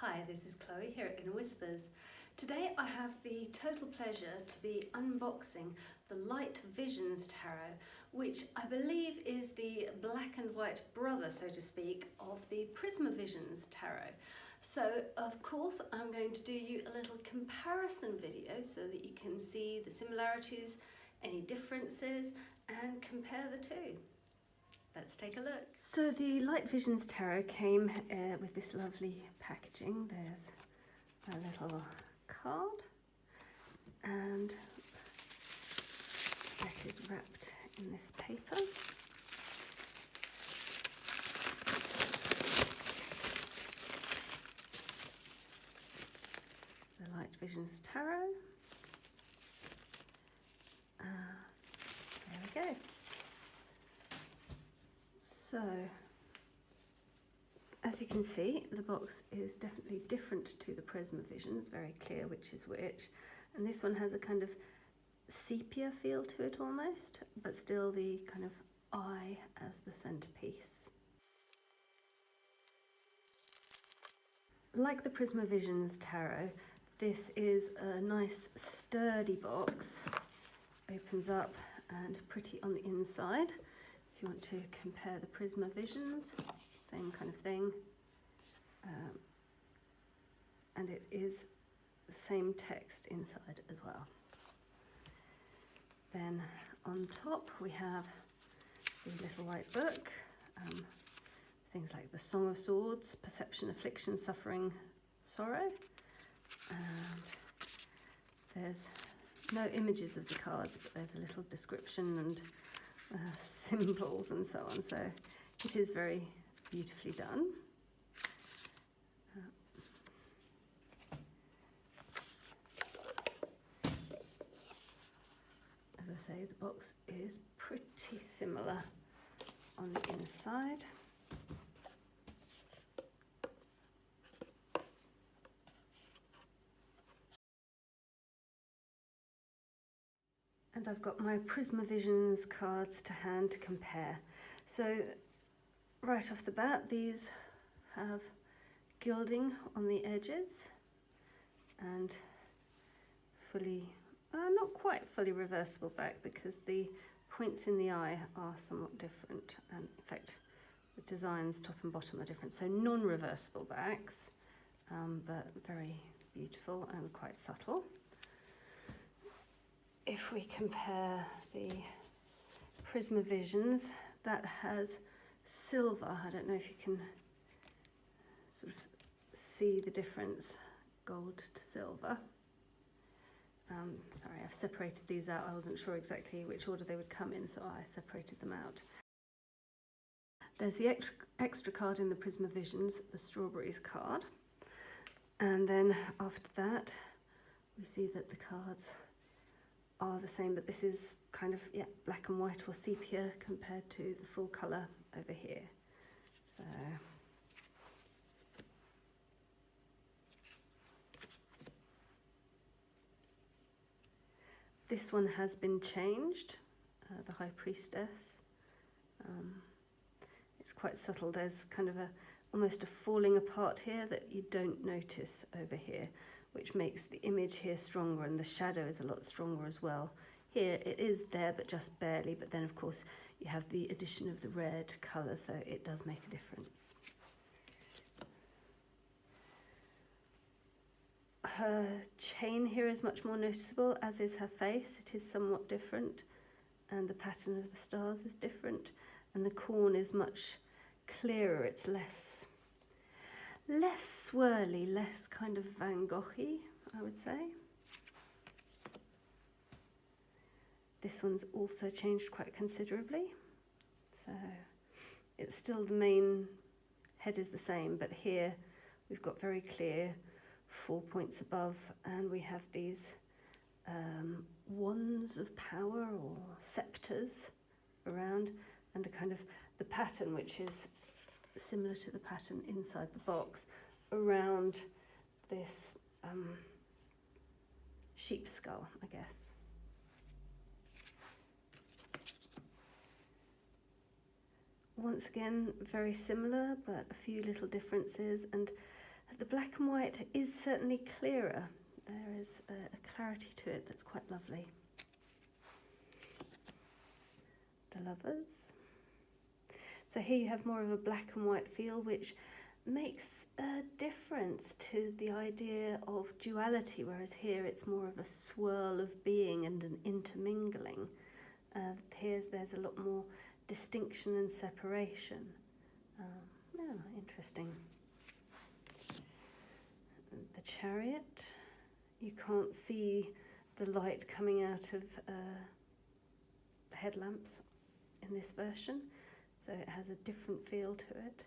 Hi, this is Chloe here at Inner Whispers. Today I have the total pleasure to be unboxing the Light Visions Tarot, which I believe is the black and white brother, so to speak, of the Prisma Visions Tarot. So of course I'm going to do you a little comparison video so that you can see the similarities, any differences, and compare the two. Let's take a look. So the Light Visions Tarot came with this lovely packaging. There's a little card and the deck is wrapped in this paper. The Light Visions Tarot. There we go. So, as you can see, the box is definitely different to the Prisma Visions, very clear which is which. And this one has a kind of sepia feel to it almost, but still the kind of eye as the centerpiece. Like the Prisma Visions Tarot, this is a nice sturdy box. Opens up and pretty on the inside. If you want to compare the Prisma Visions, same kind of thing. And it is the same text inside as well. Then on top we have the little white book. Things like the Song of Swords, Perception, Affliction, Suffering, Sorrow. And there's no images of the cards, but there's a little description and symbols and so on, so it is very beautifully done. As I say, the box is pretty similar on the inside. And I've got my Prisma Visions cards to hand to compare. So right off the bat, these have gilding on the edges and fully, not quite fully reversible back because the points in the eye are somewhat different, and in fact the designs top and bottom are different. So non-reversible backs, but very beautiful and quite subtle. If we compare the Prisma Visions, that has silver. I don't know if you can sort of see the difference, gold to silver. Sorry, I've separated these out. I wasn't sure exactly which order they would come in, so I separated them out. There's the extra card in the Prisma Visions, the Strawberries card. And then after that, we see that the cards are the same, but this is kind of, yeah, black and white or sepia compared to the full colour over here. So this one has been changed, the High Priestess. It's quite subtle. There's kind of almost a falling apart here that you don't notice over here, which makes the image here stronger, and the shadow is a lot stronger as well. Here it is there, but just barely, but then of course you have the addition of the red colour, so it does make a difference. Her chain here is much more noticeable, as is her face. It is somewhat different, and the pattern of the stars is different, and the corn is much clearer. It's less swirly, less kind of Van Gogh-y, I would say. This one's also changed quite considerably. So it's still, the main head is the same, but here we've got very clear 4 points above, and we have these wands of power or scepters around, and a kind of the pattern, which is similar to the pattern inside the box, around this sheep skull, I guess. Once again, very similar, but a few little differences, and The black and white is certainly clearer. There is a clarity to it that's quite lovely. The Lovers. So here you have more of a black and white feel, which makes a difference to the idea of duality, whereas here it's more of a swirl of being and an intermingling. There's a lot more distinction and separation. Interesting. The Chariot. You can't see the light coming out of the headlamps in this version, so it has a different feel to it.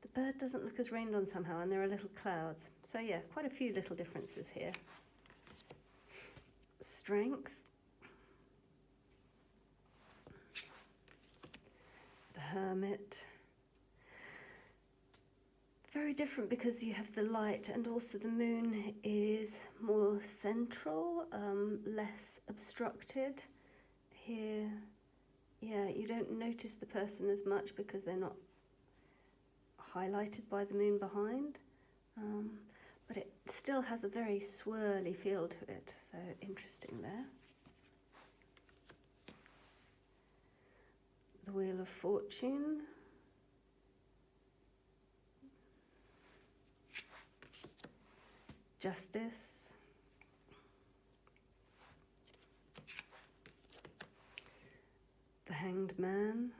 The bird doesn't look as rained on somehow, and there are little clouds. So yeah, quite a few little differences here. Strength. The Hermit. Very different because you have the light, and also the moon is more central, less obstructed. Here, yeah, you don't notice the person as much because they're not highlighted by the moon behind, but it still has a very swirly feel to it, so interesting there. The Wheel of Fortune. Justice. The Hanged Man.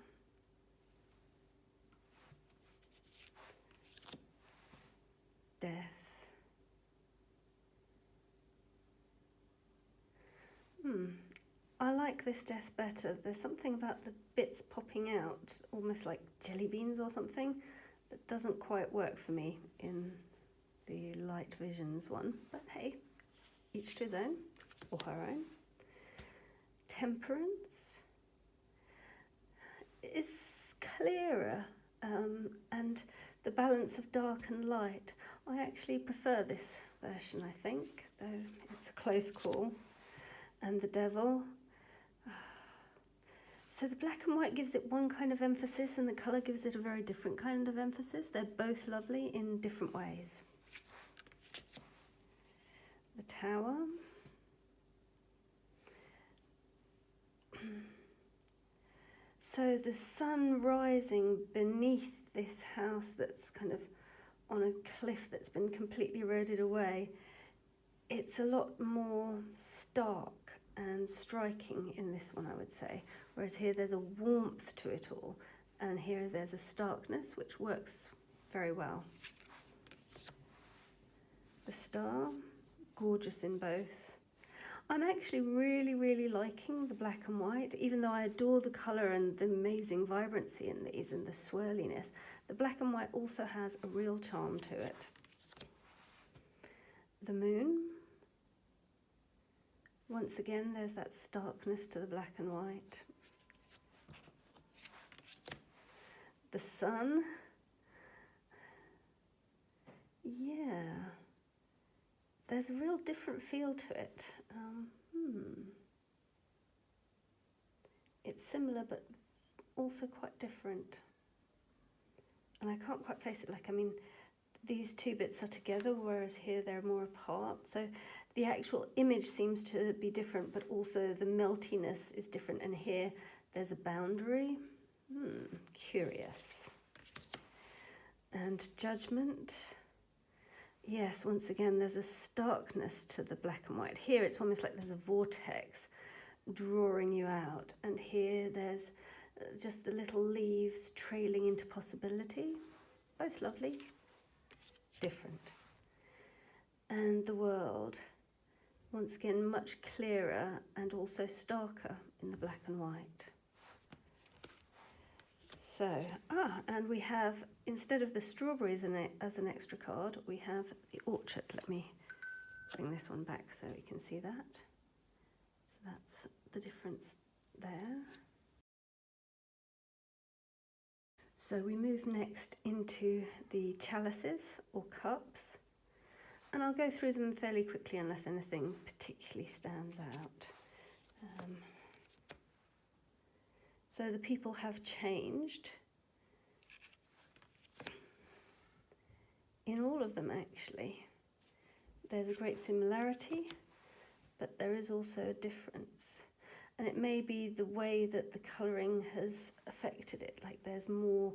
Death. I like this Death better. There's something about the bits popping out, almost like jelly beans or something, that doesn't quite work for me in the Light Visions one, but hey, each to his own, or her own. Temperance is clearer, and the balance of dark and light. I actually prefer this version, I think, though it's a close call. And the Devil. So the black and white gives it one kind of emphasis, and the colour gives it a very different kind of emphasis. They're both lovely in different ways. The Tower. So the sun rising beneath this house that's kind of on a cliff that's been completely eroded away, it's a lot more stark and striking in this one, I would say, whereas here there's a warmth to it all, and here there's a starkness which works very well. The Star, gorgeous in both. I'm actually really liking the black and white, even though I adore the colour and the amazing vibrancy in these and the swirliness. The black and white also has a real charm to it. The Moon. Once again, there's that starkness to the black and white. The Sun. Yeah. There's a real different feel to it. It's similar, but also quite different. And I can't quite place it these two bits are together, whereas here they're more apart. So the actual image seems to be different, but also the meltiness is different. And here there's a boundary. Curious. And Judgment. Yes, once again, there's a starkness to the black and white. Here it's almost like there's a vortex drawing you out. And here there's just the little leaves trailing into possibility. Both lovely, different. And the World, once again, much clearer and also starker in the black and white. So, and we have, instead of the strawberries as an extra card, we have the orchard. Let me bring this one back so we can see that. So that's the difference there. So we move next into the chalices or cups, and I'll go through them fairly quickly unless anything particularly stands out. So the people have changed. in all of them actually. There's a great similarity, but there is also a difference. And it may be the way that the colouring has affected it, like there's more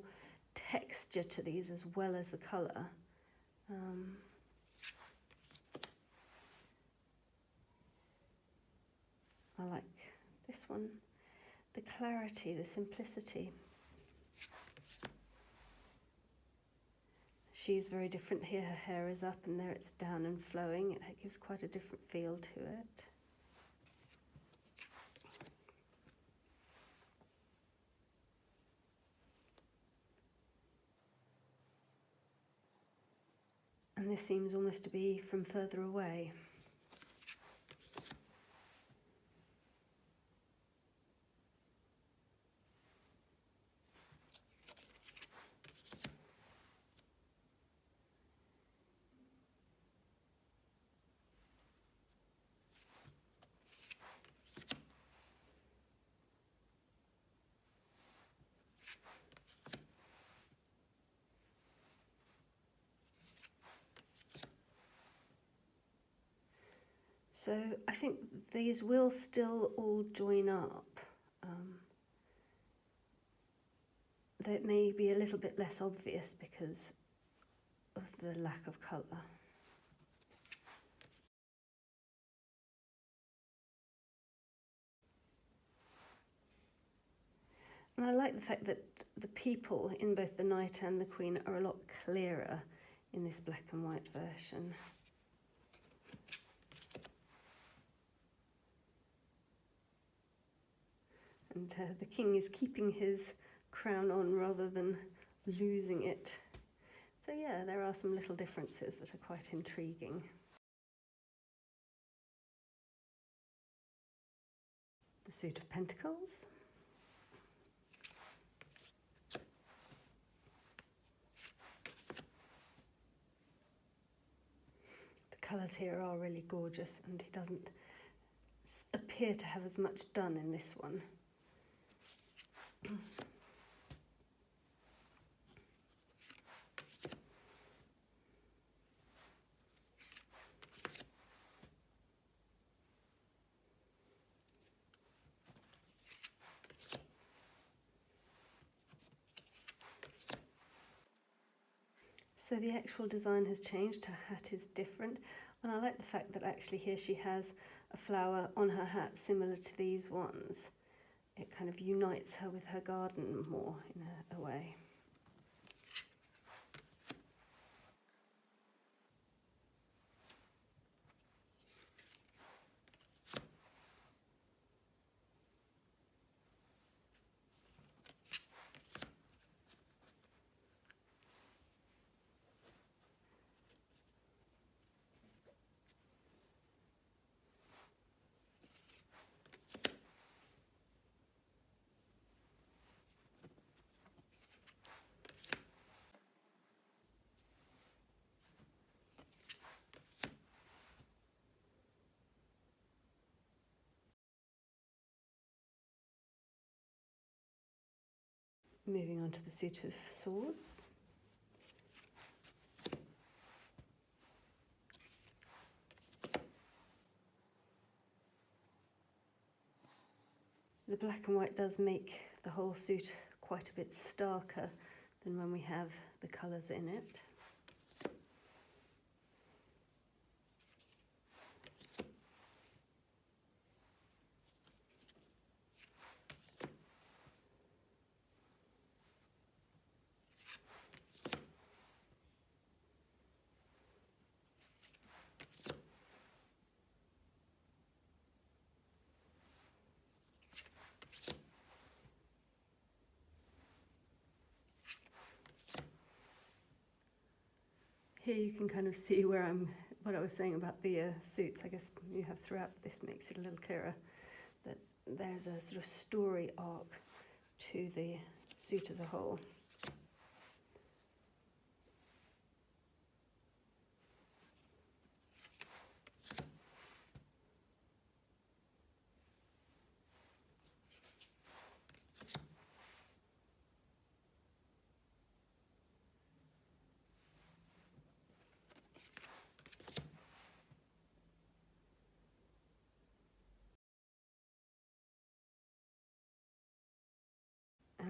texture to these as well as the colour. I like this one, the clarity, the simplicity. She's very different here, her hair is up and there it's down and flowing. It gives quite a different feel to it. And this seems almost to be from further away. So I think these will still all join up. Though it may be a little bit less obvious because of the lack of colour. And I like the fact that the people in both the Knight and the Queen are a lot clearer in this black and white version. And the King is keeping his crown on rather than losing it. So yeah, there are some little differences that are quite intriguing. The suit of Pentacles. The colours here are really gorgeous, and he doesn't appear to have as much done in this one. So the actual design has changed, her hat is different, and I like the fact that actually here she has a flower on her hat similar to these ones. It kind of unites her with her garden more in a way. Moving on to the suit of swords. The black and white does make the whole suit quite a bit starker than when we have the colours in it. Here you can kind of see what I was saying about the suits. I guess you have throughout, this makes it a little clearer, that there's a sort of story arc to the suit as a whole.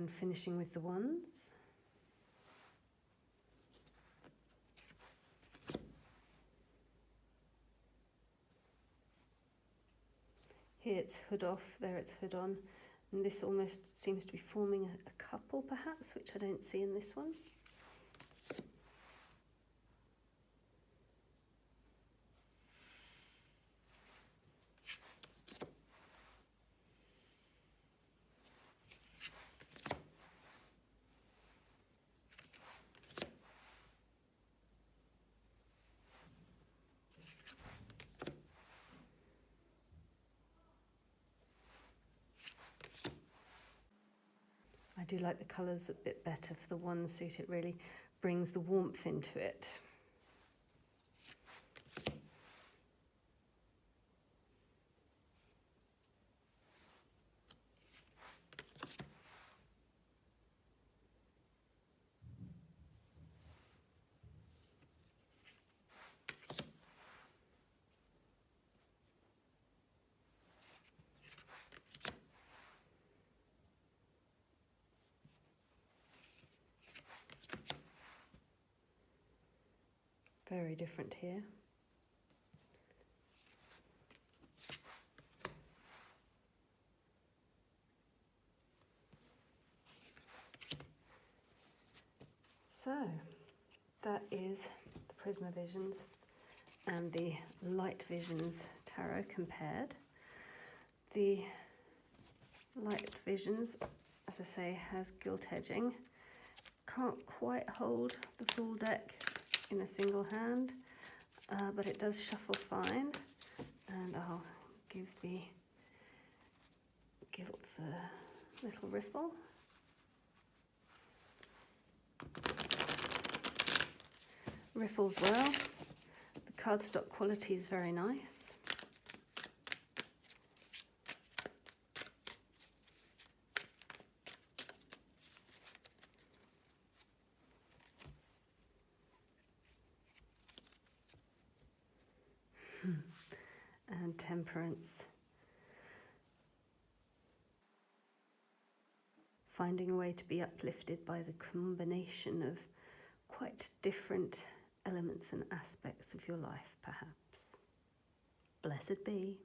And finishing with the wands. Here it's hood off, there it's hood on, and this almost seems to be forming a couple perhaps, which I don't see in this one. I do like the colours a bit better for the one suit. It really brings the warmth into it. Very different here. So that is the Prisma Visions and the Light Visions tarot compared. The Light Visions, as I say, has gilt edging. Can't quite hold the full deck in a single hand, but it does shuffle fine, and I'll give the gilts a little riffle. Riffles well. The cardstock quality is very nice. And Temperance. Finding a way to be uplifted by the combination of quite different elements and aspects of your life, perhaps. Blessed be.